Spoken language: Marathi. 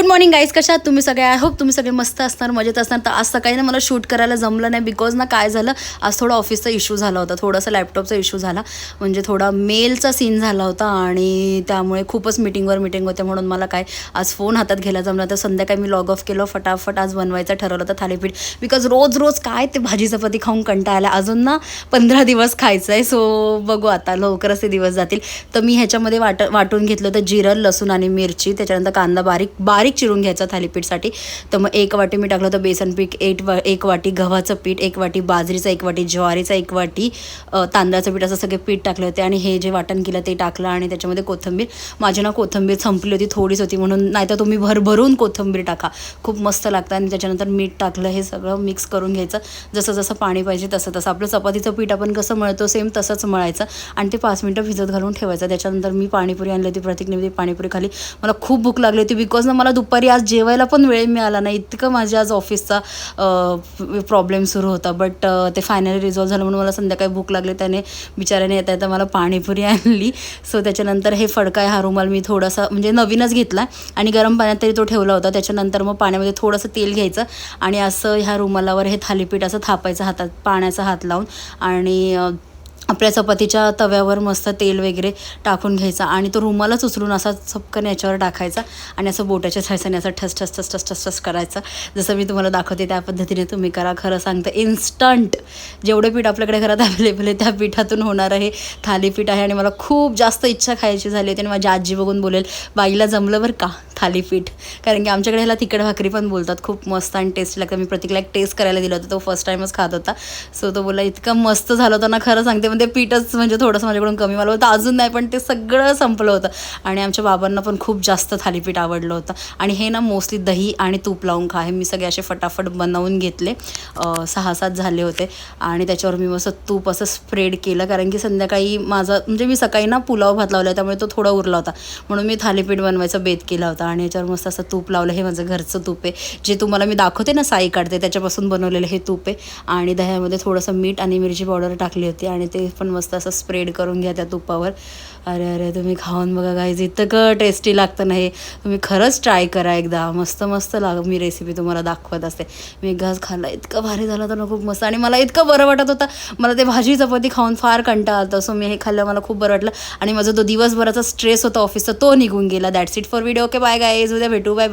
गुड मॉर्निंग गाईज, कशा आहात तुम्ही सगळे? आय होप तुम्ही सगळे मस्त असणार, मजेत असणार. तर आज सकाळी ना मला शूट करायला जमलं नाही बिकॉज ना काय झालं, आज थोडा ऑफिसचा इश्यू झाला होता, थोडासा लॅपटॉपचा इश्यू झाला, म्हणजे थोडा मेलचा सीन झाला होता आणि त्यामुळे खूपच मीटिंगवर मीटिंग होते, म्हणून मला काय आज फोन हातात घ्यायला जमला. तर संध्याकाळी मी लॉग ऑफ केलं, फटाफट आज बनवायचं ठरवलं होतं थालीपीठ, बिकॉज रोज रोज काय ते भाजी चपाती खाऊन कंटाळा आला. अजून ना 15 दिवस खायचं आहे, सो बघू आता लवकरच ते दिवस जातील. तर मी ह्याच्यामध्ये वाटून घेतलं होतं जिरं, लसूण आणि मिरची, त्याच्यानंतर कांदा बारीक चिरून घ्यायचा थालीपीठसाठी. तर मग 1 वाटी मी टाकलं होतं बेसन पीठ, 1 वाटी गव्हाचं पीठ, 1 वाटी बाजरीचं, 1 वाटी ज्वारीचं, 1 वाटी तांदळाचं पीठ, असं सगळे पीठ टाकले होते. आणि हे जे वाटण केलं ते टाकलं आणि त्याच्यामध्ये कोथिंबीर. माझी ना कोथिंबीर संपली होती, थोडीच होती, म्हणून नाहीतर तुम्ही भरभरून कोथिंबीर टाका, खूप मस्त लागतं. आणि त्याच्यानंतर मीठ टाकलं, हे सगळं मिक्स करून घ्यायचं. जसं जसं पाणी पाहिजे तसं तसं आपलं चपातीचं पीठ आपण कसं मळतो सेम तसंच मळायचं आणि ते 5 मिनटं भिजत घालून ठेवायचं. त्याच्यानंतर मी पाणीपुरी आणली होती, प्रतीकने पाणीपुरी खाली. मला खूप भूक लागली होती बिकॉज ना मला दुपारी आज जेवायला पण वेळ मिळाला नाही, इतकं माझ्या आज ऑफिसचा प्रॉब्लेम सुरू होता. बट ते फायनली रिझॉल्व झालं, म्हणून मला संध्याकाळी भूक लागली. त्याने बिचाऱ्याने येता येता मला पाणीपुरी आणली. सो त्याच्यानंतर हे फडका हा रुमाल मी थोडासा म्हणजे नवीनच घेतला आणि गरम पाण्यात तरी तो ठेवला होता. त्याच्यानंतर मग पाण्यामध्ये थोडंसं तेल घ्यायचं आणि असं ह्या रुमालावर हे थालीपीठ असं थापायचं हातात, पाण्याचा हात लावून. आणि आपल्या चपातीच्या तव्यावर मस्त तेल वगैरे टाकून घ्यायचा आणि तो रुमालाच उचलून असा चपकन याच्यावर टाकायचा आणि असं बोटाच्या सायसाने असं ठस ठस ठस ठस ठस ठस करायचं. जसं मी तुम्हाला दाखवते त्या पद्धतीने तुम्ही करा. खरं सांगते, इन्स्टंट जेवढे पीठ आपल्याकडे घरात अवेलेबल आहे त्या पीठातून होणारं हे थालीपीठ आहे. आणि मला खूप जास्त इच्छा खायची झाली होती आणि माझी आजी बघून बोलेल, बाईला जमलं बरं का थालीपीठ, कारण की आमच्याकडे ह्याला तिखट भाकरी पण बोलतात. खूप मस्त आणि टेस्टी लागतं. मी प्रतीकला एक टेस्ट करायला दिलं होतं, तो फर्स्ट टाईमच खात होता. सो तो बोला इतकं मस्त झालं होतं ना, खरं सांगते. ते पीठच म्हणजे थोडंसं माझ्याकडून कमी मला होतं, अजून नाही, पण ते सगळं संपलं होतं. आणि आमच्या बाबांना पण खूप जास्त थालीपीठ आवडलं होतं. आणि हे ना मोस्टली दही आणि तूप लावून खा. हे मी सगळे असे फटाफट बनवून घेतले, 6-7 झाले होते. आणि त्याच्यावर मी मस्त तूप असं स्प्रेड केलं, कारण की संध्याकाळी माझा म्हणजे मी सकाळी ना पुलाव भात लावला, त्यामुळे तो थोडा उरला होता, म्हणून मी थालीपीठ बनवायचा बेत केला होता. आणि याच्यावर मस्त असं तूप लावलं. हे माझं घरचं तूप आहे, जे तुम्हाला मी दाखवते ना साई काढते त्याच्यापासून बनवलेलं हे तूप आहे. आणि दह्यामध्ये थोडंसं मीठ आणि मिरची पावडर टाकली होती आणि ते पण मस्त असं स्प्रेड करून घ्या त्या तुपावर. अरे अरे तुम्ही खाऊन बघा गाईज, इतकं टेस्टी लागतं ना हे, तुम्ही खरंच ट्राय करा एकदा. मस्त मस्त मी रेसिपी तुम्हाला दाखवत असते. मी एक घास खाल्ला, इतकं भारी झालं होतं ना, खूप मस्त. आणि मला इतकं बरं वाटत होतं, मला ते भाजी चपाती खाऊन फार कंटाळा आला. सो मी हे खाल्लं, मला खूप बरं वाटलं आणि माझा तो दिवसभराचा स्ट्रेस होता ऑफिसचा तो निघून गेला. That's it for video. Okay bye guys, उद्या भेटू, बाय बाय.